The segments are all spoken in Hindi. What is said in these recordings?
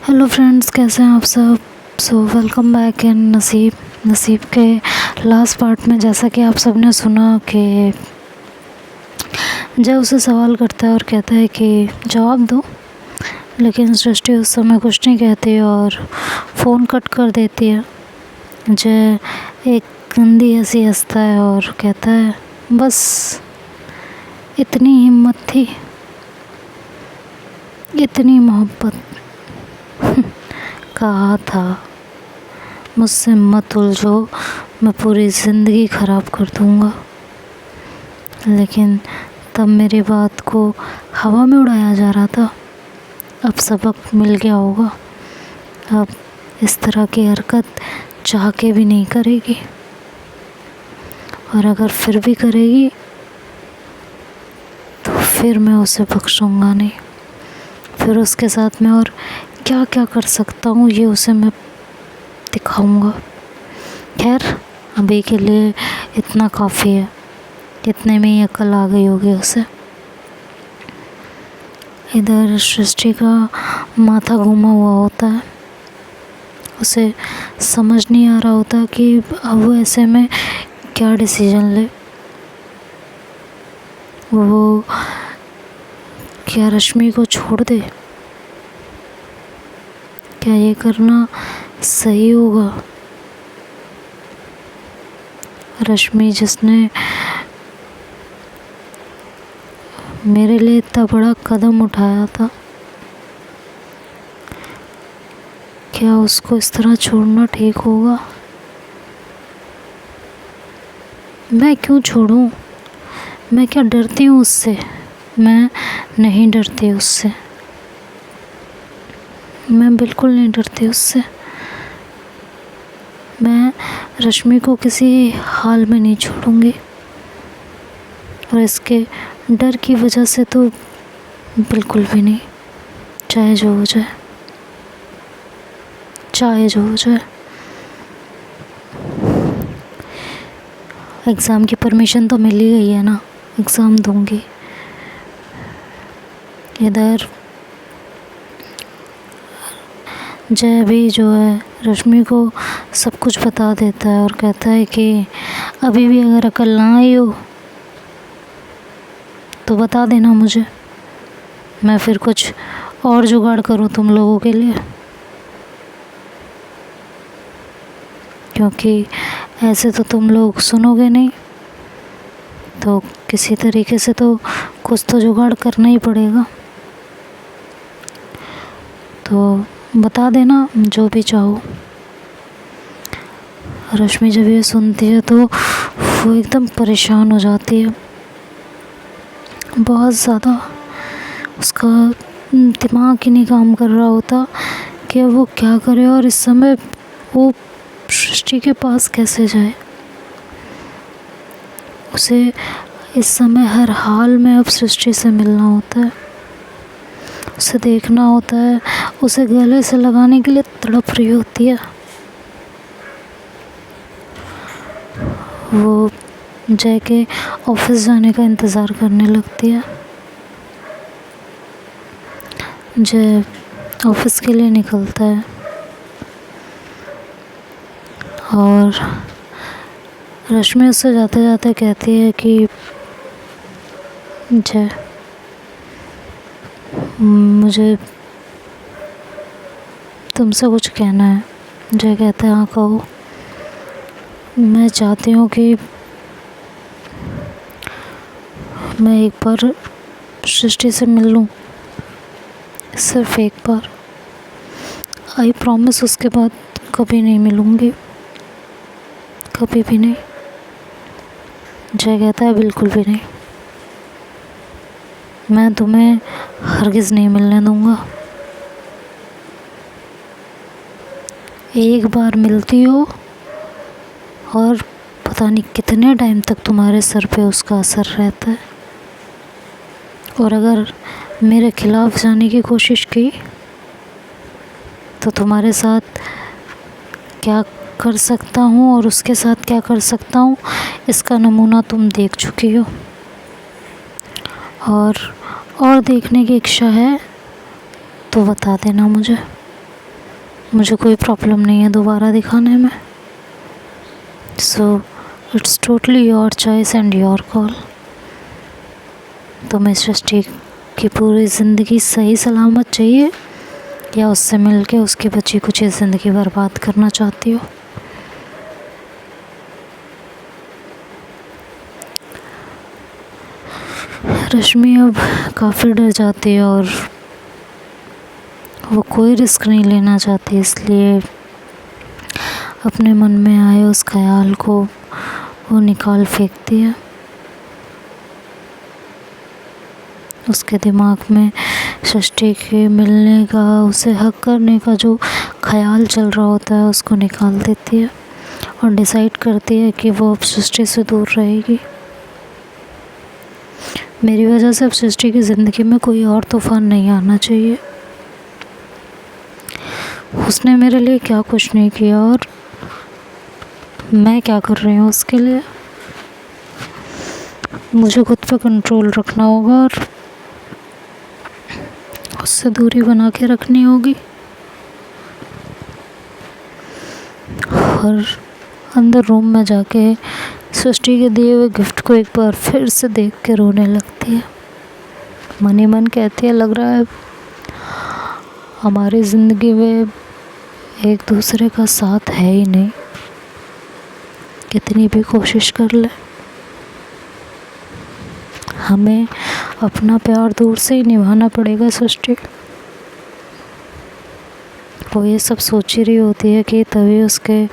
हेलो फ्रेंड्स, कैसे हैं आप सब। वेलकम बैक इन नसीब के लास्ट पार्ट में जैसा कि आप सब ने सुना कि जय उसे सवाल करता है और कहता है कि जवाब दो, लेकिन सृष्टि उस समय कुछ नहीं कहती और फ़ोन कट कर देती है। जय एक गंदी हंसी हंसता है और कहता है बस इतनी हिम्मत थी, इतनी मोहब्बत। कहा था मुझसे मत उलझो, मैं पूरी ज़िंदगी ख़राब कर दूँगा। लेकिन तब मेरी बात को हवा में उड़ाया जा रहा था। अब सबक मिल गया होगा, अब इस तरह की हरकत चाह के भी नहीं करेगी, और अगर फिर भी करेगी तो फिर मैं उसे बख्शूँगा नहीं। फिर उसके साथ मैं और क्या क्या कर सकता हूँ ये उसे मैं दिखाऊंगा। खैर, अभी के लिए इतना काफ़ी है, इतने में ही अकल आ गई होगी उसे। इधर सृष्टि का माथा घूमा हुआ होता है, उसे समझ नहीं आ रहा होता कि अब वो ऐसे में क्या डिसीजन ले। वो क्या रश्मि को छोड़ दे? क्या ये करना सही होगा? रश्मि जिसने मेरे लिए इतना बड़ा कदम उठाया था, क्या उसको इस तरह छोड़ना ठीक होगा? मैं क्यों छोड़ूं? मैं क्या डरती हूँ उससे? मैं नहीं डरती उससे, मैं बिल्कुल नहीं डरती उससे। मैं रश्मि को किसी हाल में नहीं छोड़ूंगी, और इसके डर की वजह से तो बिल्कुल भी नहीं, चाहे जो हो जाए, चाहे जो हो जाए। एग्ज़ाम की परमिशन तो मिल ही गई है ना, एग्ज़ाम दूंगी। इधर जय भी जो है रश्मि को सब कुछ बता देता है और कहता है कि अभी भी अगर अकल ना आई हो तो बता देना मुझे, मैं फिर कुछ और जुगाड़ करूँ तुम लोगों के लिए। क्योंकि ऐसे तो तुम लोग सुनोगे नहीं, तो किसी तरीके से तो कुछ तो जुगाड़ करना ही पड़ेगा। तो बता देना जो भी चाहो। रश्मि जब ये सुनती है तो वो एकदम परेशान हो जाती है, बहुत ज़्यादा। उसका दिमाग ही नहीं काम कर रहा होता कि वो क्या करे, और इस समय वो सृष्टि के पास कैसे जाए। उसे इस समय हर हाल में अब सृष्टि से मिलना होता है, उसे देखना होता है, उसे गले से लगाने के लिए तड़प रही होती है। वो जय के ऑफिस जाने का इंतज़ार करने लगती है। जय ऑफिस के लिए निकलता है और रश्मि उससे जाते जाते कहती है कि जय, मुझे तुमसे कुछ कहना है। जय कहता है हाँ कहो। मैं चाहती हूँ कि मैं एक बार सृष्टि से मिल लूँ, सिर्फ एक बार। आई प्रॉमिस उसके बाद कभी नहीं मिलूँगी, कभी भी नहीं। जय कहता है बिल्कुल भी नहीं, मैं तुम्हें हरगिज़ नहीं मिलने दूँगा। एक बार मिलती हो और पता नहीं कितने टाइम तक तुम्हारे सर पे उसका असर रहता है। और अगर मेरे खिलाफ जाने की कोशिश की तो तुम्हारे साथ क्या कर सकता हूँ और उसके साथ क्या कर सकता हूँ, इसका नमूना तुम देख चुकी हो। और देखने की इच्छा है तो बता देना मुझे। मुझे कोई प्रॉब्लम नहीं है दोबारा दिखाने में। So it's totally your choice and your call. तुम्हें सृष्टि की पूरी ज़िंदगी सही सलामत चाहिए या उससे मिलके उसकी बची कुछ ज़िंदगी बर्बाद करना चाहती हो? रश्मि अब काफ़ी डर जाती है और वो कोई रिस्क नहीं लेना चाहती, इसलिए अपने मन में आए उस ख्याल को वो निकाल फेंकती है। उसके दिमाग में सृष्टि के मिलने का, उसे हक करने का जो ख्याल चल रहा होता है उसको निकाल देती है और डिसाइड करती है कि वो अब सृष्टि से दूर रहेगी। मेरी वजह से अब सृष्टि की ज़िंदगी में कोई और तूफान नहीं आना चाहिए। उसने मेरे लिए क्या कुछ नहीं किया और मैं क्या कर रही हूँ उसके लिए। मुझे खुद पे कंट्रोल रखना होगा और उससे दूरी बना के रखनी होगी और अंदर रूम में जाके सृष्टि के दिए हुए गिफ्ट को एक बार फिर से देख के रोने लगती है। मन ही मन कहती है, लग रहा है हमारी ज़िंदगी में एक दूसरे का साथ है ही नहीं, कितनी भी कोशिश कर ले। हमें अपना प्यार दूर से ही निभाना पड़ेगा सृष्टि। वो ये सब सोच ही रही होती है कि तभी उसके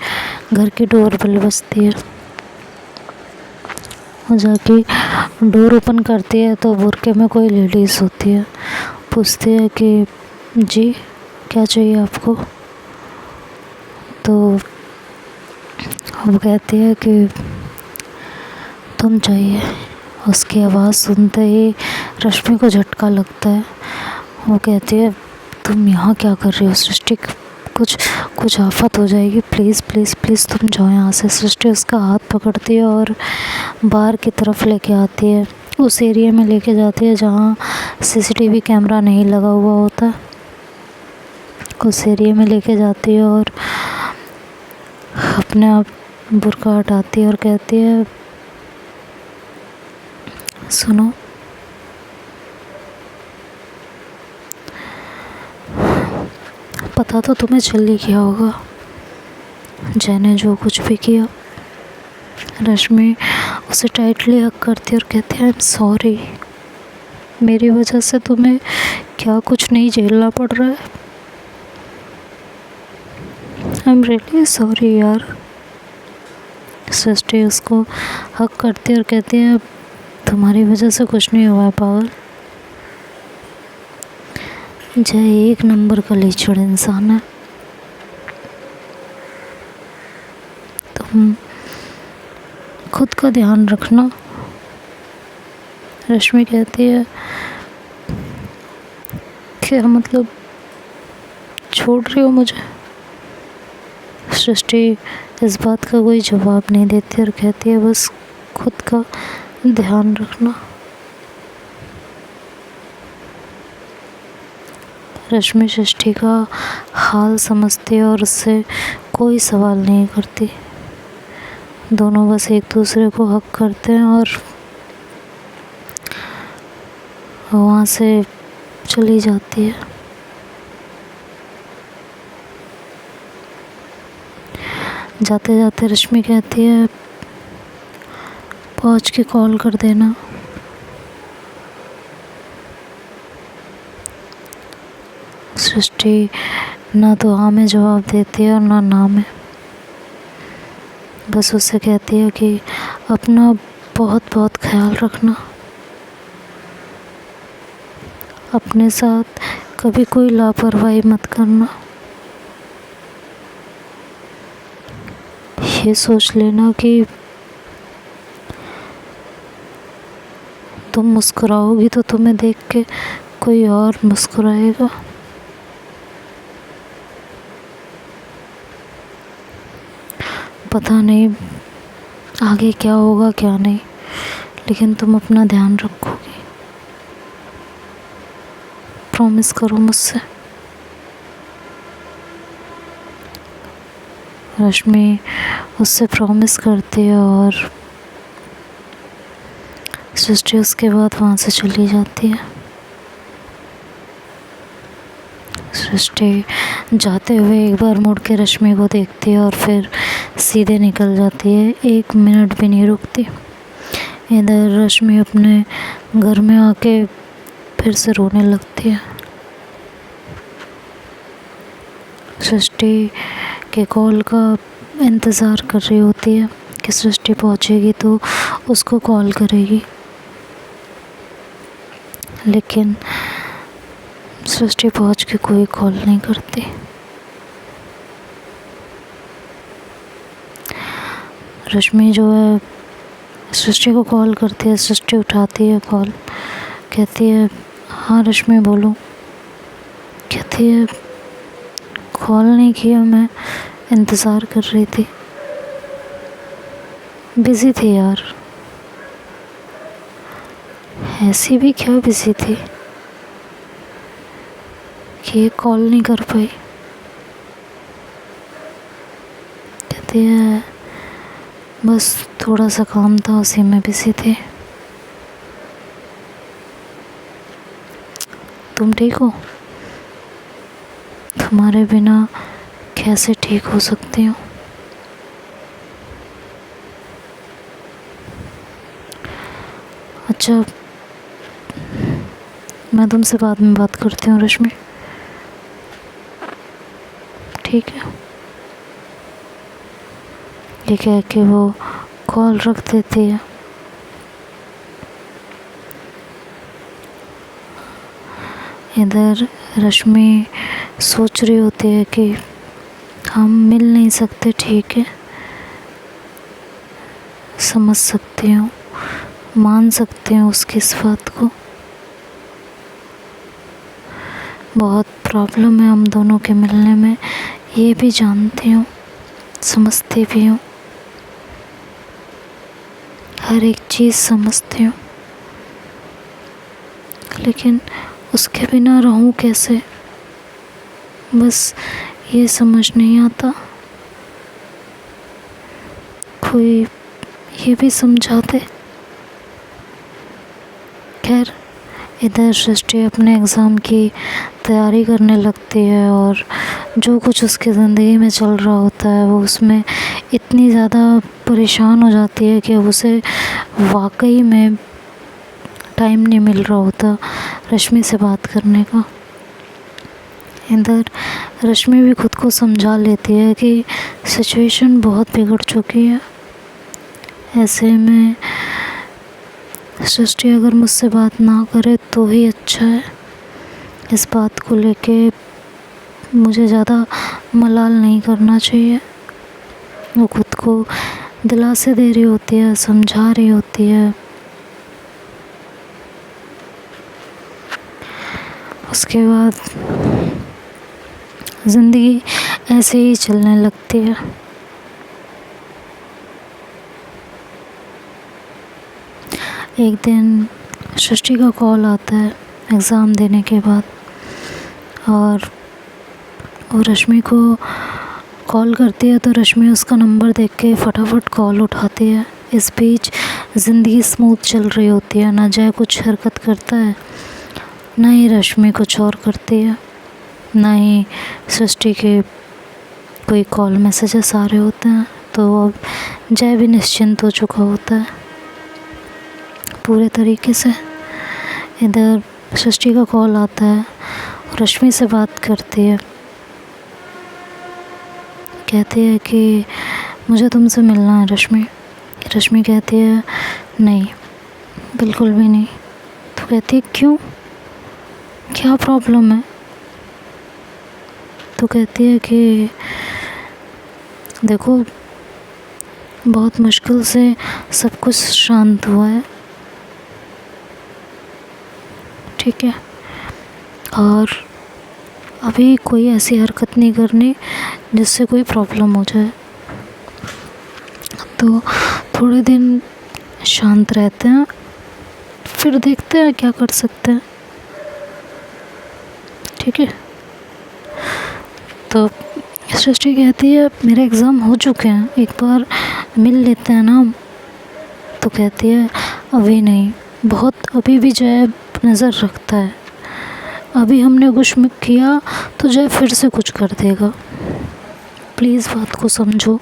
घर की डोरबेल बजती है। वो जाके डोर ओपन करती है तो बुर्के में कोई लेडीज़ होती है। पूछती है कि जी क्या चाहिए आपको? तो वो कहती है कि तुम चाहिए। उसकी आवाज़ सुनते ही रश्मि को झटका लगता है। वो कहती है, तुम यहाँ क्या कर रही हो सृष्टि? कुछ आफत हो जाएगी, प्लीज़ प्लीज़ प्लीज़ तुम जाओ यहाँ से। सृष्टि उसका हाथ पकड़ती है और बाहर की तरफ लेके आती है। उस एरिया में लेके जाती है जहाँ सीसीटीवी कैमरा नहीं लगा हुआ होता। उस एरिया में लेके जाती है और अपने आप बुर्का हटाती है और कहती है, सुनो, पता तो तुम्हें चल ही गया होगा जैने जो कुछ भी किया। रश्मि उसे टाइटली हग करती और कहती है, आई एम सॉरी, मेरी वजह से तुम्हें क्या कुछ नहीं झेलना पड़ रहा है। आई एम रियली सॉरी यार। सृष्टि उसको हग करती और कहती है, तुम्हारी वजह से कुछ नहीं हुआ है पागल। जय एक नंबर का लीचड़ इंसान है। तुम खुद का ध्यान रखना। रश्मि कहती है, क्या मतलब छोड़ रही हो मुझे? सृष्टि इस बात का कोई जवाब नहीं देती और कहती है, बस खुद का ध्यान रखना। रश्मि सृष्टि का हाल समझती है और उससे कोई सवाल नहीं करती। दोनों बस एक दूसरे को हक करते हैं और वहाँ से चली जाती है। जाते जाते रश्मि कहती है, पहुँच के कॉल कर देना। सृष्टि ना तो हाँ में जवाब देती है और ना में। बस उससे कहती है कि अपना बहुत बहुत ख्याल रखना, अपने साथ कभी कोई लापरवाही मत करना। ये सोच लेना कि तुम मुस्कुराओगी तो तुम्हें देख के कोई और मुस्कुराएगा। पता नहीं आगे क्या होगा क्या नहीं, लेकिन तुम अपना ध्यान रखोगी, प्रॉमिस करो मुझसे। रश्मि उससे प्रॉमिस करती है और सृष्टि उसके बाद वहाँ से चली जाती है। सृष्टि जाते हुए एक बार मुड़ के रश्मि को देखती है और फिर सीधे निकल जाती है, 1 मिनट भी नहीं रुकती। इधर रश्मि अपने घर में आके फिर से रोने लगती है। सृष्टि के कॉल का इंतज़ार कर रही होती है कि सृष्टि पहुंचेगी तो उसको कॉल करेगी, लेकिन सृष्टि पहुंच के कोई कॉल नहीं करती। रश्मि जो है सृष्टि को कॉल करती है, सृष्टि उठाती है कॉल, कहती है हाँ रश्मि बोलो। कहती है कॉल नहीं किया, मैं इंतज़ार कर रही थी, बिज़ी थी यार। ऐसी भी क्या बिज़ी थी कि ये कॉल नहीं कर पाई। कहती है बस थोड़ा सा काम था, उसी में बिज़ी थे। तुम ठीक हो? तुम्हारे बिना कैसे ठीक हो सकती हूँ? अच्छा, मैं तुमसे बाद में बात करती हूँ रश्मि, ठीक है? ये कह के वो कॉल रख देती है। इधर रश्मि सोच रही होती है कि हम मिल नहीं सकते, ठीक है, समझ सकती हूँ, मान सकती हूँ उसकी इस बात को। बहुत प्रॉब्लम है हम दोनों के मिलने में, ये भी जानती हूँ, समझती भी हूँ, हर एक चीज़ समझती हूँ, लेकिन उसके बिना रहूँ कैसे, बस ये समझ नहीं आता। कोई ये भी समझा दे। खैर, इधर सृष्टि अपने एग्ज़ाम की तैयारी करने लगती है और जो कुछ उसकी ज़िंदगी में चल रहा होता है वो उसमें इतनी ज़्यादा परेशान हो जाती है कि अब उसे वाकई में टाइम नहीं मिल रहा होता रश्मि से बात करने का। इधर रश्मि भी खुद को समझा लेती है कि सिचुएशन बहुत बिगड़ चुकी है, ऐसे में सृष्टि अगर मुझसे बात ना करे तो ही अच्छा है। इस बात को लेके मुझे ज़्यादा मलाल नहीं करना चाहिए। वो खुद को दिलासे दे रही होती है, समझा रही होती है। उसके बाद ज़िंदगी ऐसे ही चलने लगती है। एक दिन सृष्टि का कॉल आता है एग्ज़ाम देने के बाद, और वो रश्मि को कॉल करती है तो रश्मि उसका नंबर देख के फटाफट कॉल उठाती है। इस बीच ज़िंदगी स्मूथ चल रही होती है, ना जय कुछ हरकत करता है, ना ही रश्मि कुछ और करती है, ना ही सृष्टि के कोई कॉल मैसेजेस आ रहे होते हैं। तो अब जय भी निश्चिंत हो चुका होता है पूरे तरीके से। इधर सृष्टि का कॉल आता है, रश्मि से बात करती है, कहती है कि मुझे तुमसे मिलना है रश्मि। रश्मि कहती है नहीं, बिल्कुल भी नहीं। तो कहती है क्यों, क्या प्रॉब्लम है? तो कहती है कि देखो बहुत मुश्किल से सब कुछ शांत हुआ है, ठीक है, और अभी कोई ऐसी हरकत नहीं करनी जिससे कोई प्रॉब्लम हो जाए। तो थोड़े दिन शांत रहते हैं, फिर देखते हैं क्या कर सकते हैं, ठीक है। तो सृष्टि कहती है मेरे एग्ज़ाम हो चुके हैं, एक बार मिल लेते हैं ना हम। तो कहती है अभी नहीं, बहुत अभी भी जय नज़र रखता है, अभी हमने कुछ किया तो जय फिर से कुछ कर देगा, प्लीज़ बात को समझो।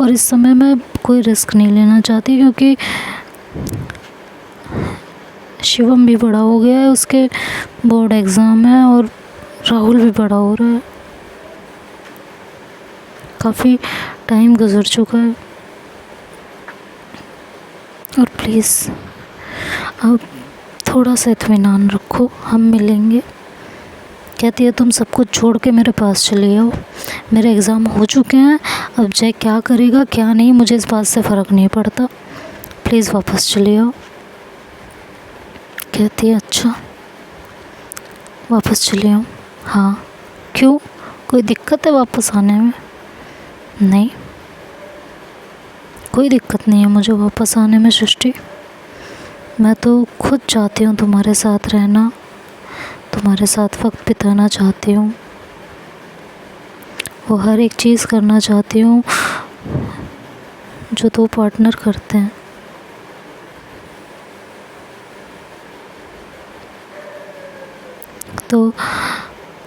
और इस समय मैं कोई रिस्क नहीं लेना चाहती, क्योंकि शिवम भी बड़ा हो गया है, उसके बोर्ड एग्ज़ाम है, और राहुल भी बड़ा हो रहा है, काफ़ी टाइम गुजर चुका है। और प्लीज़ अब थोड़ा सा इत्मीनान रखो, हम मिलेंगे। कहती है तुम सब कुछ छोड़ के मेरे पास चले आओ, मेरे एग्ज़ाम हो चुके हैं, अब जय क्या करेगा क्या नहीं मुझे इस बात से फ़र्क नहीं पड़ता, प्लीज़ वापस चले आओ। कहती है अच्छा वापस चले आओ। हाँ क्यों, कोई दिक्कत है वापस आने में? नहीं, कोई दिक्कत नहीं है मुझे वापस आने में सृष्टि, मैं तो खुद चाहती हूँ तुम्हारे साथ रहना, तुम्हारे साथ वक्त बिताना चाहती हूँ, वो हर एक चीज़ करना चाहती हूँ जो दो पार्टनर करते हैं। तो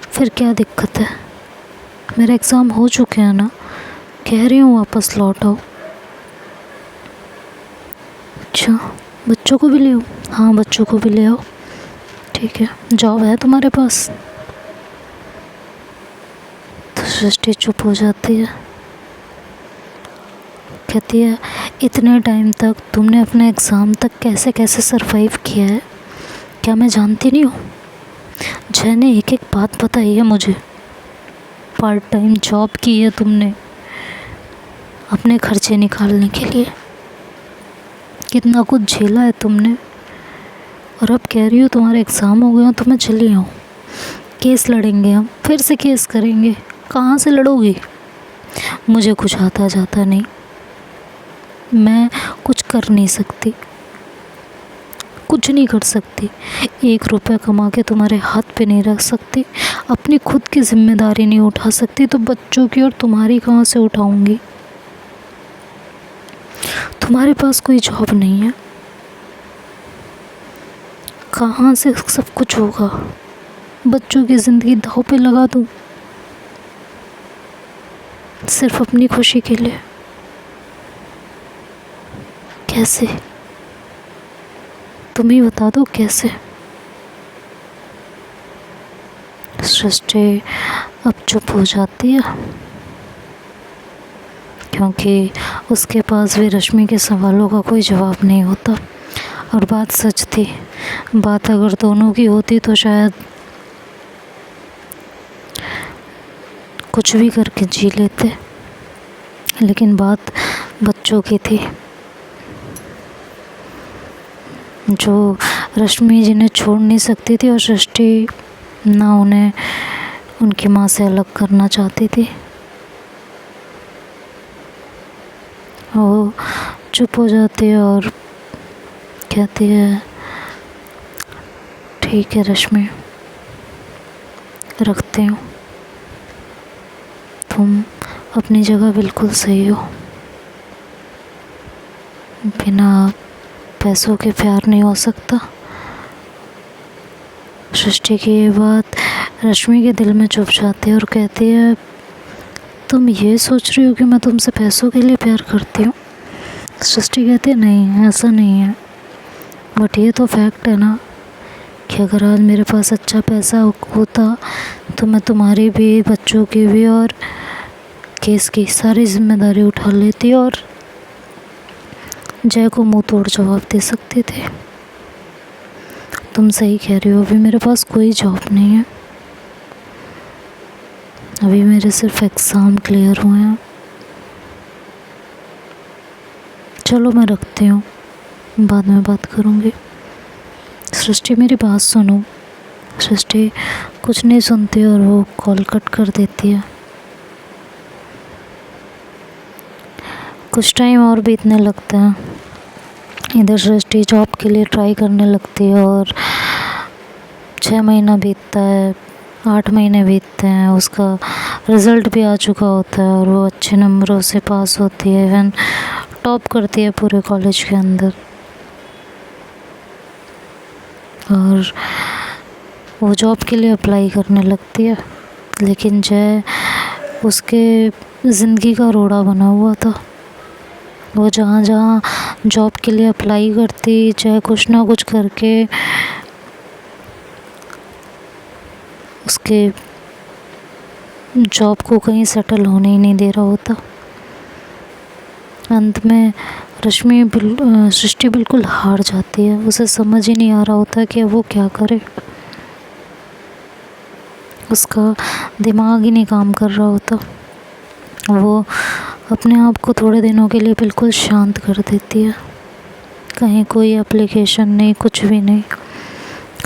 फिर क्या दिक्कत है, मेरे एग्ज़ाम हो चुके हैं ना, कह रही हूँ वापस लौट आओ। अच्छा बच्चों को भी ले आओ? हाँ बच्चों को भी ले आओ, ठीक है। जॉब है तुम्हारे पास? तो सृष्टि चुप हो जाती है, कहती है इतने टाइम तक तुमने अपने एग्ज़ाम तक कैसे कैसे सरवाइव किया है, क्या मैं जानती नहीं हूँ? जय ने एक एक बात बताई है मुझे, पार्ट टाइम जॉब की है तुमने अपने खर्चे निकालने के लिए, कितना कुछ झेला है तुमने, और अब कह रही हो तुम्हारे एग्ज़ाम हो गए हो तो मैं चली आऊँ, केस लड़ेंगे हम, फिर से केस करेंगे। कहाँ से लड़ोगी? मुझे कुछ आता जाता नहीं, मैं कुछ कर नहीं सकती, कुछ नहीं कर सकती, 1 रुपया कमा के तुम्हारे हाथ पे नहीं रख सकती, अपनी खुद की जिम्मेदारी नहीं उठा सकती, तो बच्चों की और तुम्हारी कहाँ से उठाऊंगी? तुम्हारे पास कोई जॉब नहीं है, कहाँ से सब कुछ होगा? बच्चों की ज़िंदगी दांव पे लगा दूँ सिर्फ अपनी खुशी के लिए? कैसे, तुम ही बता दो कैसे? सृष्टि अब चुप हो जाती है, क्योंकि उसके पास भी रश्मि के सवालों का कोई जवाब नहीं होता। और बात सच थी, बात अगर दोनों की होती तो शायद कुछ भी करके जी लेते, लेकिन बात बच्चों की थी, जो रश्मि जिन्हें छोड़ नहीं सकती थी, और सृष्टि ना उन्हें उनकी माँ से अलग करना चाहती थी। वो चुप हो जाती है और कहती है ठीक है रश्मि, रखती हूँ, तुम अपनी जगह बिल्कुल सही हो, बिना पैसों के प्यार नहीं हो सकता। सृष्टि की ये बात रश्मि के दिल में चुभ जाती है और कहती है तुम ये सोच रही हो कि मैं तुमसे पैसों के लिए प्यार करती हूँ? सृष्टि कहती है नहीं ऐसा नहीं है, बट ये तो फैक्ट है ना कि अगर आज मेरे पास अच्छा पैसा होता तो मैं तुम्हारी भी, बच्चों की भी और केस की सारी जिम्मेदारी उठा लेती और जय को मुंह तोड़ जवाब दे सकती थी। तुम सही कह रही हो, अभी मेरे पास कोई जॉब नहीं है, अभी मेरे सिर्फ एग्ज़ाम क्लियर हुए हैं। चलो मैं रखती हूँ, बाद में बात करूँगी। सृष्टि मेरी बात सुनो। सृष्टि कुछ नहीं सुनती और वो कॉल कट कर देती है। कुछ टाइम और बीतने लगता है, इधर सृष्टि जॉब के लिए ट्राई करने लगती है और 6 महीना बीतता है, 8 महीने बीतते हैं, उसका रिज़ल्ट भी आ चुका होता है और वो अच्छे नंबरों से पास होती है, इवन टॉप करती है पूरे कॉलेज के अंदर। और वो जॉब के लिए अप्लाई करने लगती है, लेकिन जय उसके ज़िंदगी का रोड़ा बना हुआ था। वो जहाँ जहाँ जॉब के लिए अप्लाई करती, चाहे कुछ ना कुछ करके उसके जॉब को कहीं सेटल होने ही नहीं दे रहा होता। अंत में सृष्टि बिल्कुल हार जाती है। उसे समझ ही नहीं आ रहा होता कि अब वो क्या करे। उसका दिमाग ही नहीं काम कर रहा होता। वो अपने आप को थोड़े दिनों के लिए बिल्कुल शांत कर देती है। कहीं कोई एप्लीकेशन नहीं, कुछ भी नहीं।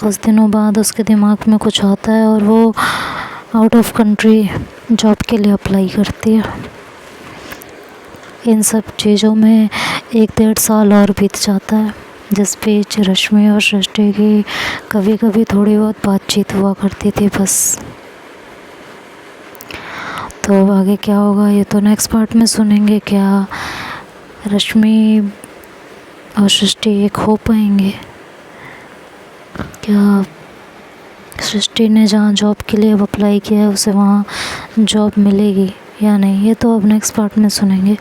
कुछ दिनों बाद उसके दिमाग में कुछ आता है और वो आउट ऑफ कंट्री जॉब के लिए अप्लाई करती है। इन सब चीज़ों में 1-1.5 साल और बीत जाता है, जिस बीच रश्मि और सृष्टि की कभी कभी थोड़ी बहुत बातचीत हुआ करती थी बस। तो आगे क्या होगा ये तो नेक्स्ट पार्ट में सुनेंगे। क्या रश्मि और सृष्टि एक हो पाएंगे? क्या सृष्टि ने जहाँ जॉब के लिए अब अप्लाई किया है उसे वहाँ जॉब मिलेगी या नहीं, ये तो अब नेक्स्ट पार्ट में सुनेंगे।